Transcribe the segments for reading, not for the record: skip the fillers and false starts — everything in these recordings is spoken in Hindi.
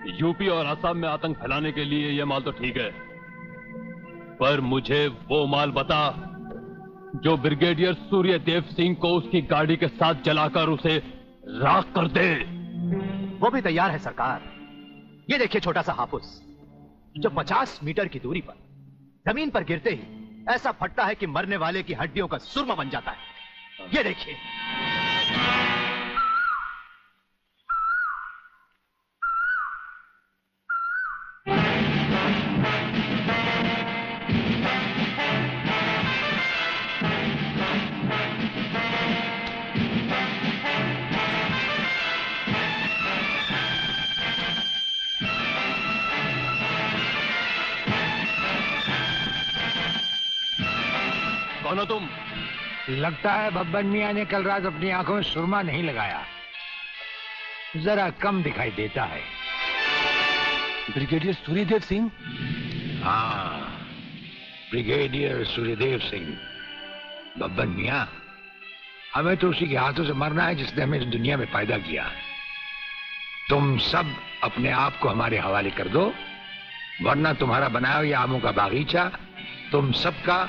यूपी और असम में आतंक फैलाने के लिए यह माल तो ठीक है, पर मुझे वो माल बता जो ब्रिगेडियर सूर्यदेव सिंह को उसकी गाड़ी के साथ जलाकर उसे राख कर दे। वो भी तैयार है सरकार। ये देखिए छोटा सा हाफुस जो 50 मीटर की दूरी पर जमीन पर गिरते ही ऐसा फटता है कि मरने वाले की हड्डियों का सुरमा बन जाता है। ये देखिए। कौन हो तुम? लगता है बब्बन मियां ने कल रात अपनी आंखों में सुरमा नहीं लगाया, जरा कम दिखाई देता है। ब्रिगेडियर सूर्यदेव सिंह? हाँ, ब्रिगेडियर सूर्यदेव सिंह। बब्बन मियां, हमें तो उसी के हाथों से मरना है जिसने हमें इस दुनिया में पैदा किया। तुम सब अपने आप को हमारे हवाले कर दो, वरना तुम्हारा बनाया हुआ आमों का बागीचा तुम सबका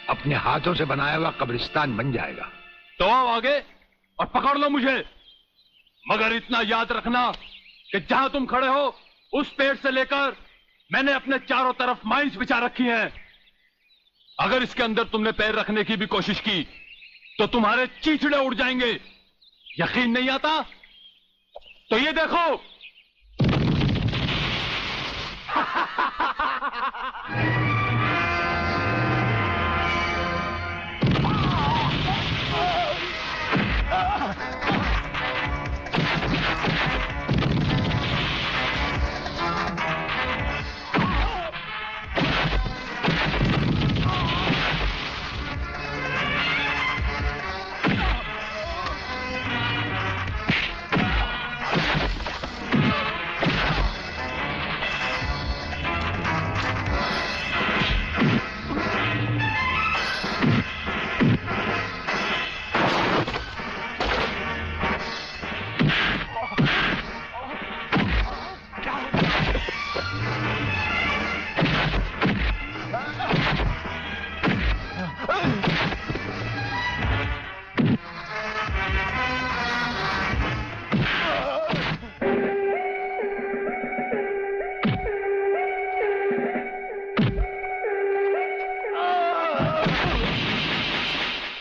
अपने हाथों से बनाया हुआ कब्रिस्तान बन जाएगा। तो आओ आगे और पकड़ लो मुझे, मगर इतना याद रखना कि जहां तुम खड़े हो उस पेड़ से लेकर मैंने अपने चारों तरफ माइंस बिछा रखी हैं। अगर इसके अंदर तुमने पैर रखने की भी कोशिश की तो तुम्हारे चीथड़े उड़ जाएंगे। यकीन नहीं आता तो ये देखो।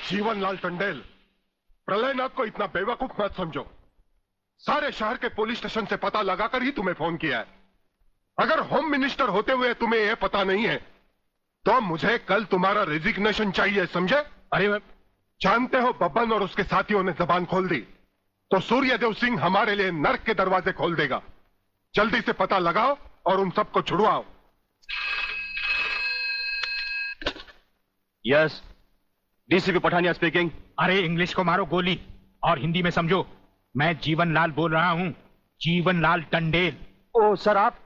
जीवनलाल टंडेल, प्रलयनाथ को इतना बेवकूफ मत समझो। सारे शहर के पुलिस स्टेशन से पता लगाकर ही तुम्हें फोन किया है। अगर होम मिनिस्टर होते हुए तुम्हें यह पता नहीं है तो मुझे कल तुम्हारा रेजिग्नेशन चाहिए, समझे? अरे जानते हो बब्बन और उसके साथियों ने जबान खोल दी तो सूर्यदेव सिंह हमारे लिए नर्क के दरवाजे खोल देगा। जल्दी से पता लगाओ और उन सबको छुड़वाओ। Yes, DCP Pathania speaking. अरे इंग्लिश को मारो गोली और हिंदी में समझो। मैं जीवनलाल बोल रहा हूं, जीवनलाल टंडेल। ओ सर, आप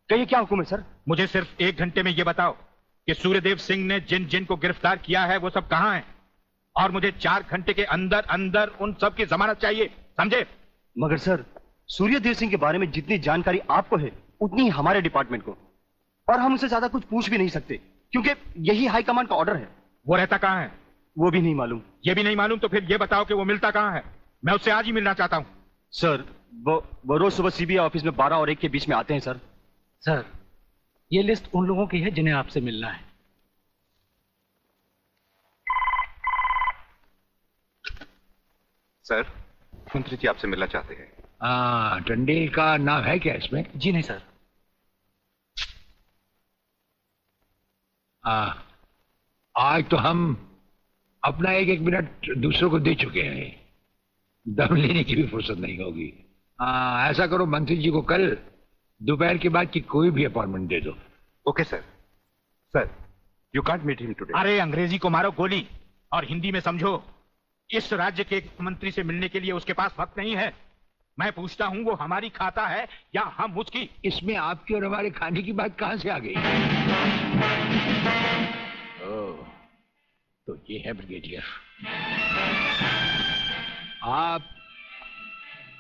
कहिए क्या हुक्म है सर? मुझे सिर्फ 1 घंटे में यह बताओ कि सूर्यदेव सिंह ने जिन जिन को गिरफ्तार किया है वो सब कहां हैं, और मुझे 4 घंटे के अंदर अंदर उन सब की जमानत चाहिए, समझे? मगर सर, सूर्यदेव सिंह के बारे में जितनी जानकारी आपको है उतनी ही हमारे डिपार्टमेंट को, और हम उसे ज्यादा कुछ पूछ भी नहीं सकते क्योंकि यही हाई कमांड का ऑर्डर है। वो रहता कहां है? वो भी नहीं मालूम। ये भी नहीं मालूम तो फिर ये बताओ कि वो मिलता कहां है? मैं उससे आज ही मिलना चाहता हूं। सर, वो रोज सुबह सीबीआई ऑफिस में 12 और 1 के बीच में आते हैं सर। सर, ये लिस्ट उन लोगों की है जिन्हें आपसे मिलना है। सर, मंत्री जी आपसे मिलना चाहते हैं। टंडेल का नाम है क्या इसमें? जी नहीं सर। आज तो हम अपना 1-1 मिनट दूसरों को दे चुके हैं, दम लेने की भी फुर्सत नहीं होगी। ऐसा करो, मंत्री जी को कल दोपहर के बाद की कोई भी अपॉइंटमेंट दे दो। Okay sir. Sir, you can't meet him today. अरे अंग्रेजी को मारो गोली और हिंदी में समझो। इस राज्य के मंत्री से मिलने के लिए उसके पास वक्त नहीं है। मैं पूछता हूं वो हमारी खाता है या हम उसकी? इसमें आपकी और हमारे खाने की बात कहां से आ गई? तो ये है ब्रिगेडियर। आप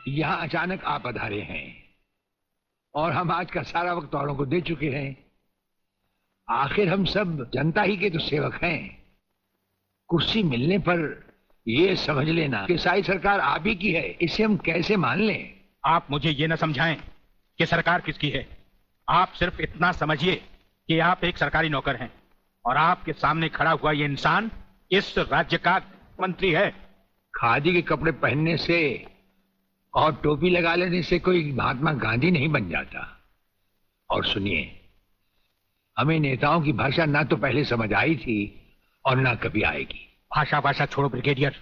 यहां अचानक आप पधारे हैं, और हम आज का सारा वक्त औरों को दे चुके हैं। आखिर हम सब जनता ही के तो सेवक हैं। कुर्सी मिलने पर ये समझ लेना कि सारी सरकार आप ही की है, इसे हम कैसे मान लें? आप मुझे ये न समझाएं कि सरकार किसकी है। आप सिर्फ इतना समझिए कि आप एक सरकारी नौकर हैं और आपके सामने खड़ा हुआ ये इंसान इस राज्य का मंत्री है। खादी के कपड़े पहनने से और टोपी लगा लेने से कोई महात्मा गांधी नहीं बन जाता। और सुनिए, हमें नेताओं की भाषा ना तो पहले समझ आई थी और ना कभी आएगी। भाषा छोड़ो ब्रिगेडियर,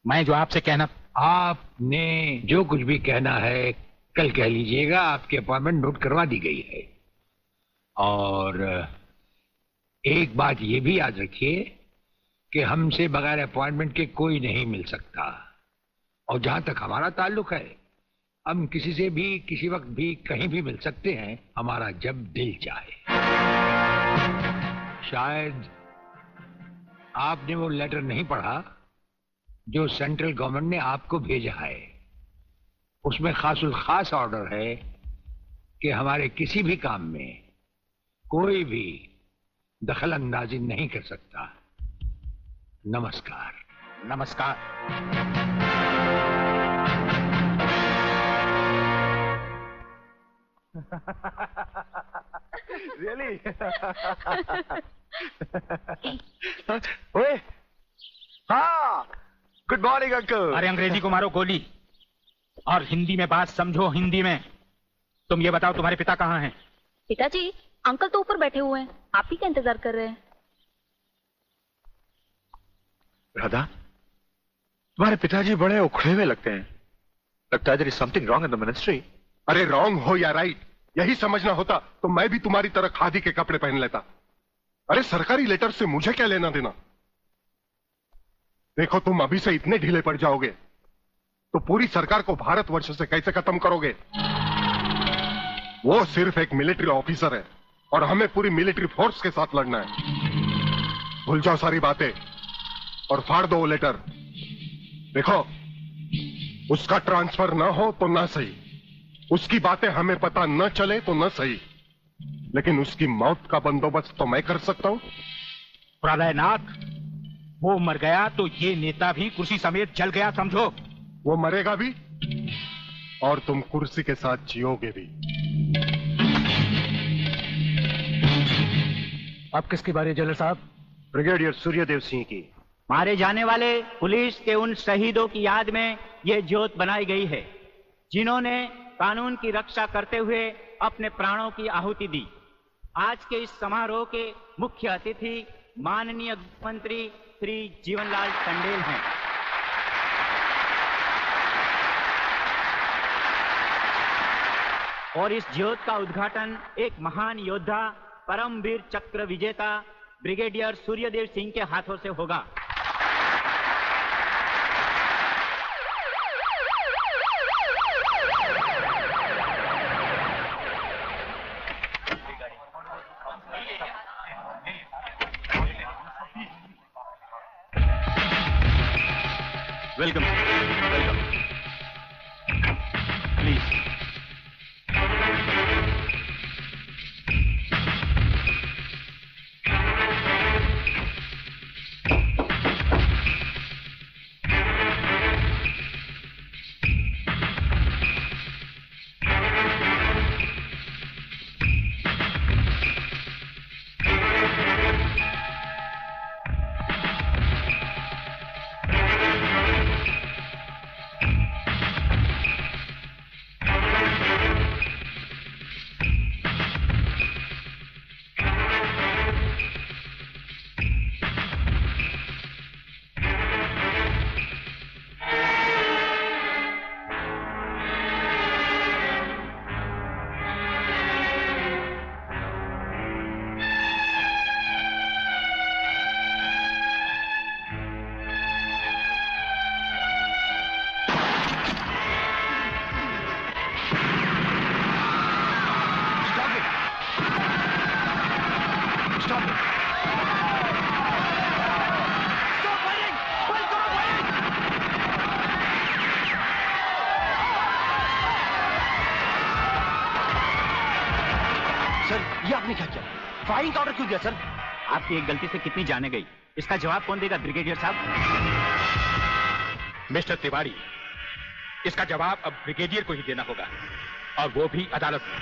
मैं जो आपसे कहना। आपने जो कुछ भी कहना है कल कह लीजिएगा। आपकी अपॉइंटमेंट नोट करवा दी गई है। और एक बात ये भी याद रखिए कि हमसे बगैर अपॉइंटमेंट के कोई नहीं मिल सकता। और जहां तक हमारा ताल्लुक है, हम किसी से भी किसी वक्त भी कहीं भी मिल सकते हैं, हमारा जब दिल चाहे। शायद आपने वो लेटर नहीं पढ़ा जो सेंट्रल गवर्नमेंट ने आपको भेजा है। उसमें खास ऑर्डर है कि हमारे किसी भी काम में कोई भी दखल अंदाजी नहीं कर सकता। नमस्कार। नमस्कार। Really? ओए, हाँ, गुड मॉर्निंग अंकल। अरे अंग्रेजी को मारो गोली और हिंदी में बात समझो। हिंदी में तुम ये बताओ, तुम्हारे पिता कहाँ हैं? पिताजी, अंकल तो ऊपर बैठे हुए हैं, आप ही का इंतजार कर रहे हैं। राधा, तुम्हारे पिताजी बड़े उखड़े हुए लगते हैं। लगता है there is something wrong in the ministry। अरे रॉन्ग हो या राइट, यही समझना होता तो मैं भी तुम्हारी तरह खादी के कपड़े पहन लेता। अरे सरकारी लेटर से मुझे क्या लेना देना। देखो, तुम अभी से इतने ढीले पड़ जाओगे तो पूरी सरकार को भारतवर्ष से कैसे खत्म करोगे? वो सिर्फ एक मिलिट्री ऑफिसर है और हमें पूरी मिलिट्री फोर्स के साथ लड़ना है। भूल जाओ सारी बातें और फाड़ दो वो लेटर। देखो, उसका ट्रांसफर ना हो तो ना सही, उसकी बातें हमें पता न चले तो न सही, लेकिन उसकी मौत का बंदोबस्त तो मैं कर सकता हूं। प्रलयनाथ, वो मर गया तो ये नेता भी कुर्सी समेत जल गया, समझो। वो मरेगा भी और तुम कुर्सी के साथ जियोगे भी। अब किसकी बारी है जनरल साहब? ब्रिगेडियर सूर्यदेव सिंह की। मारे जाने वाले पुलिस के उन शहीदों की याद में ये ज्योत बनाई गई है जिन्होंने कानून की रक्षा करते हुए अपने प्राणों की आहुति दी। आज के इस समारोह के मुख्य अतिथि माननीय मंत्री श्री जीवनलाल टंडेल हैं। और इस ज्योत का उद्घाटन एक महान योद्धा, परमवीर चक्र विजेता ब्रिगेडियर सूर्यदेव सिंह के हाथों से होगा। Welcome, welcome. प्लीज। सर, ये आपने क्या किया? फायरिंग का ऑर्डर क्यों दिया सर? आपकी एक गलती से कितनी जाने गई, इसका जवाब कौन देगा ब्रिगेडियर साहब? मिस्टर तिवारी, इसका जवाब अब ब्रिगेडियर को ही देना होगा, और वो भी अदालत में।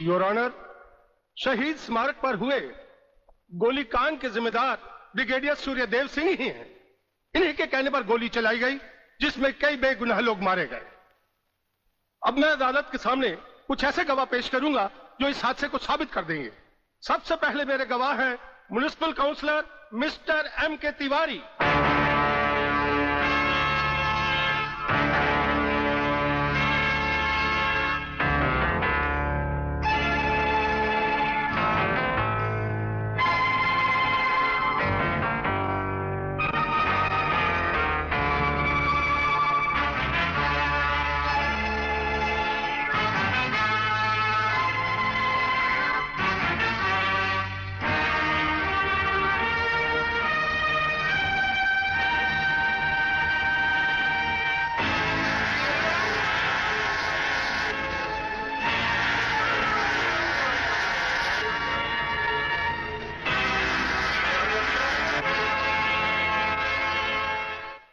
योर ऑनर, शहीद स्मारक पर हुए गोलीकांड के जिम्मेदार ब्रिगेडियर सूर्यदेव सिंह ही हैं। इन्हीं के कहने पर गोली चलाई गई, जिसमें कई बेगुनाह लोग मारे गए। अब मैं अदालत के सामने कुछ ऐसे गवाह पेश करूंगा जो इस हादसे को साबित कर देंगे। सबसे पहले मेरे गवाह हैं municipal councillor mister M.K. Tiwari.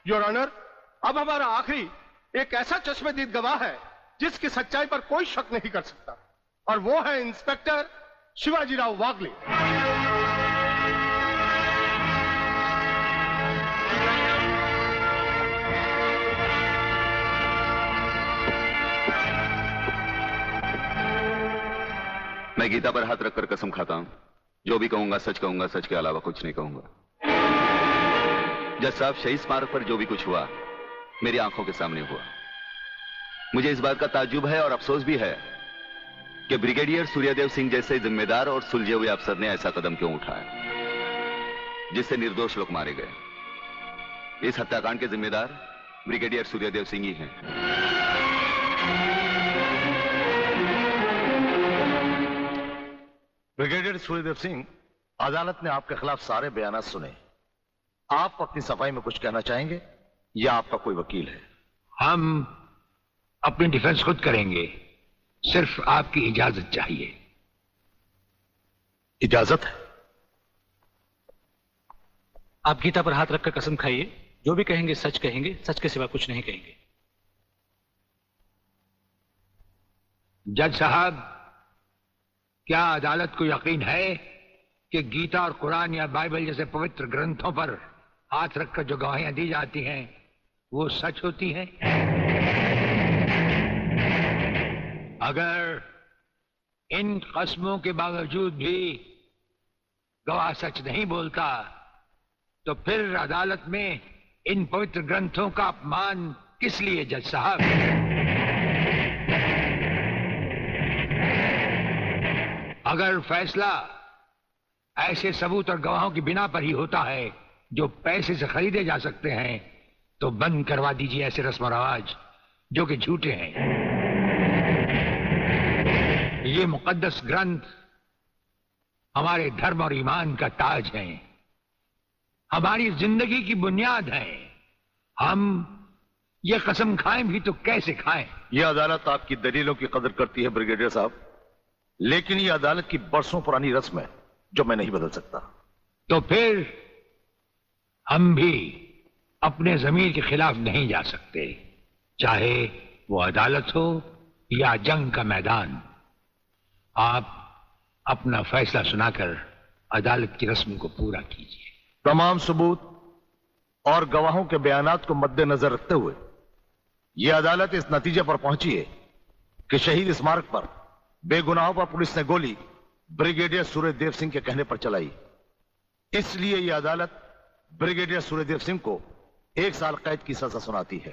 Your honour, अब हमारा आखिरी एक ऐसा चश्मदीद गवाह है जिसकी सच्चाई पर कोई शक नहीं कर सकता, और वो है इंस्पेक्टर शिवाजीराव वागले। मैं गीता पर हाथ रखकर कसम खाता हूं, जो भी कहूंगा सच कहूंगा, सच के अलावा कुछ नहीं कहूंगा। जज साहब, शहीद स्मारक पर जो भी कुछ हुआ मेरी आंखों के सामने हुआ। मुझे इस बात का ताज्जुब है और अफसोस भी है कि ब्रिगेडियर सूर्यदेव सिंह जैसे जिम्मेदार और सुलझे हुए अफसर ने ऐसा कदम क्यों उठाया जिससे निर्दोष लोग मारे गए। इस हत्याकांड के जिम्मेदार ब्रिगेडियर सूर्यदेव सिंह ही हैं। ब्रिगेडियर सूर्यदेव सिंह, अदालत ने आपके खिलाफ सारे बयान सुने। आप अपनी सफाई में कुछ कहना चाहेंगे या आपका कोई वकील है? हम अपनी डिफेंस खुद करेंगे, सिर्फ आपकी इजाजत चाहिए। इजाजत है? आप गीता पर हाथ रखकर कसम खाइए, जो भी कहेंगे सच कहेंगे, सच के सिवा कुछ नहीं कहेंगे। जज साहब, क्या अदालत को यकीन है कि गीता और कुरान या बाइबल जैसे पवित्र ग्रंथों पर हाथ रखकर जो गवाहियां दी जाती हैं वो सच होती हैं? अगर इन कस्मों के बावजूद भी गवाह सच नहीं बोलता तो फिर अदालत में इन पवित्र ग्रंथों का अपमान किस लिए जज साहब? अगर फैसला ऐसे सबूत और गवाहों की बिना पर ही होता है जो पैसे से खरीदे जा सकते हैं, तो बंद करवा दीजिए ऐसे रस्म और रवाज जो कि झूठे हैं। ये मुकद्दस ग्रंथ हमारे धर्म और ईमान का ताज है, हमारी जिंदगी की बुनियाद है। हम ये कसम खाएं भी तो कैसे खाएं? यह अदालत आपकी दलीलों की कदर करती है ब्रिगेडियर साहब, लेकिन यह अदालत की बरसों पुरानी रस्म है जो मैं नहीं बदल सकता। तो फिर हम भी अपने जमीर के खिलाफ नहीं जा सकते, चाहे वो अदालत हो या जंग का मैदान। आप अपना फैसला सुनाकर अदालत की रस्म को पूरा कीजिए। तमाम सबूत और गवाहों के बयानात को मद्देनजर रखते हुए यह अदालत इस नतीजे पर पहुंची है कि शहीद स्मारक पर बेगुनाहों पर पुलिस ने गोली ब्रिगेडियर सूर्यदेव सिंह के कहने पर चलाई। इसलिए यह अदालत ब्रिगेडियर सूर्यदेव सिंह को 1 साल कैद की सजा सुनाती है।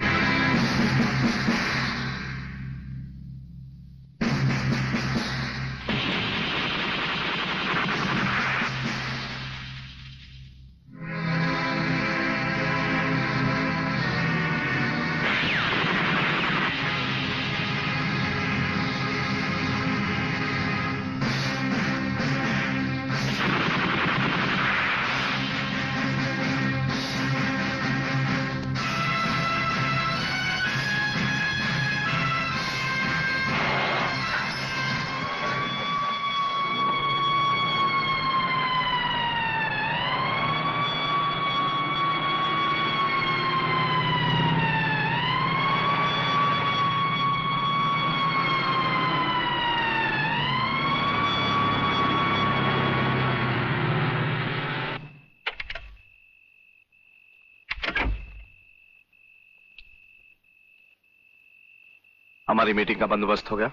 हमारी मीटिंग का बंदोबस्त हो गया?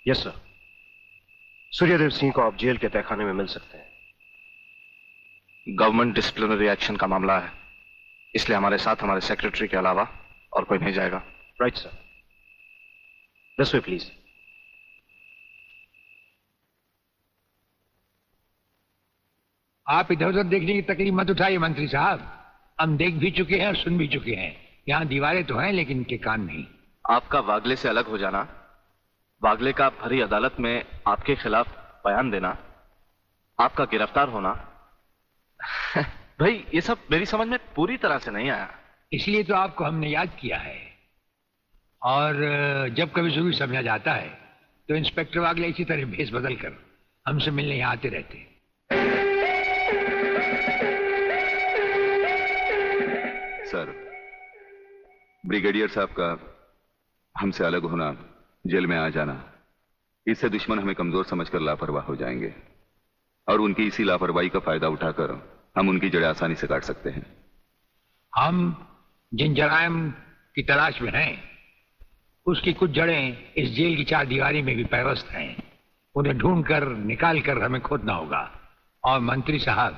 Yes sir. सूर्यदेव सिंह को आप जेल के तहखाने में मिल सकते हैं। गवर्नमेंट डिसिप्लिनरी एक्शन का मामला है, इसलिए हमारे साथ हमारे सेक्रेटरी के अलावा और कोई नहीं जाएगा। Right sir. This way please. आप इधर उधर देखने की तकलीफ मत उठाइए मंत्री साहब, हम देख भी चुके हैं और सुन भी चुके हैं। यहाँ दीवारें तो हैं लेकिन इनके कान नहीं। आपका वागले से अलग हो जाना, वागले का भरी अदालत में आपके खिलाफ बयान देना, आपका गिरफ्तार होना भाई ये सब मेरी समझ में पूरी तरह से नहीं आया। इसलिए तो आपको हमने याद किया है। और जब कभी सुबह समझा जाता है तो इंस्पेक्टर वागले इसी तरह भेस बदल कर हमसे मिलने यहाँ आते रहते हैं। सर, ब्रिगेडियर साहब का हमसे अलग होना, जेल में आ जाना, इससे दुश्मन हमें कमजोर समझकर लापरवाह हो जाएंगे और उनकी इसी लापरवाही का फायदा उठाकर हम उनकी जड़ें आसानी से काट सकते हैं। हम जिन जराइम की तलाश में हैं, उसकी कुछ जड़ें इस जेल की चार दीवारी में भी पैवस्त हैं। उन्हें ढूंढकर निकाल कर हमें खोदना होगा। और मंत्री साहब,